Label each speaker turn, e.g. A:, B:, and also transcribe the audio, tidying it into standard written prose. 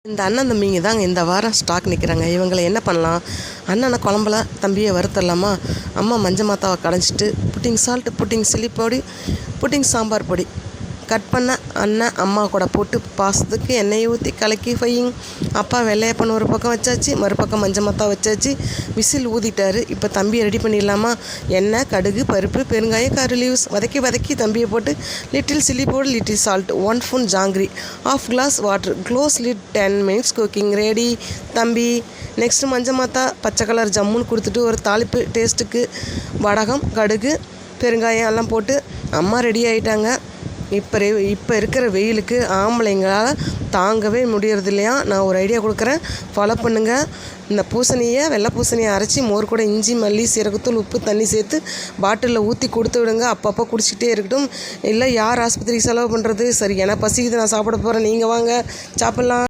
A: இந்த அண்ணன் தம்பிங்க தாங்க இந்த வாரம் ஸ்டாக் நிற்கிறாங்க. இவங்களை என்ன பண்ணலாம்? அண்ணனை குழம்புல, தம்பியை வறுத்தரலாமா? அம்மா மஞ்சள் மாத்தாவை கடைஞ்சிட்டு புட்டிங் சால்ட், புட்டிங் சில்லி பொடி, புட்டிங் சாம்பார் பொடி கட் பண்ண அண்ணன் அம்மா கூட போட்டு பாசத்துக்கு எண்ணெயை ஊற்றி கலக்கி ஃபையிங். அப்பா வெள்ளையப்பன் ஒரு பக்கம் வச்சாச்சு, மறுபக்கம் மஞ்சள் மாத்தா வச்சாச்சு. விசில் ஊதிட்டாரு. இப்போ தம்பியை ரெடி பண்ணிடலாமா? எண்ணெய், கடுகு, பருப்பு, பெருங்காயம், கரி லீவ்ஸ் வதக்கி தம்பியை போட்டு little chilli powder, little salt, 1 spoon ஜாங்கிரி, 1/2 glass water, close lid, 10 minutes cooking ready தம்பி. நெக்ஸ்ட்டு மஞ்சள் மாத்தா பச்சை கலர் ஜம்முன்னு கொடுத்துட்டு ஒரு தாளிப்பு டேஸ்ட்டுக்கு வடகம், கடுகு, பெருங்காயம் எல்லாம் போட்டு அம்மா ரெடி ஆகிட்டாங்க. இப்போ இருக்கிற வெயிலுக்கு ஆம்பளைங்களால் தாங்கவே முடியறது இல்லையா? நான் ஒரு ஐடியா கொடுக்குறேன், ஃபாலோ பண்ணுங்கள். இந்த வெள்ளை பூசணியை அரைச்சி மோர் கூட இஞ்சி, மல்லி, சீரகத்தூள், உப்பு, தண்ணி சேர்த்து பாட்டிலில் ஊற்றி கொடுத்து விடுங்க. அப்பப்போ குடிச்சிக்கிட்டே இருக்கட்டும். இல்லை யார் ஆஸ்பத்திரிக்கு செலவு பண்ணுறது? சரி, எனக்கு பசிக்குது, நான் சாப்பிட போகிறேன், நீங்கள் வாங்க சாப்பிட்லாம்.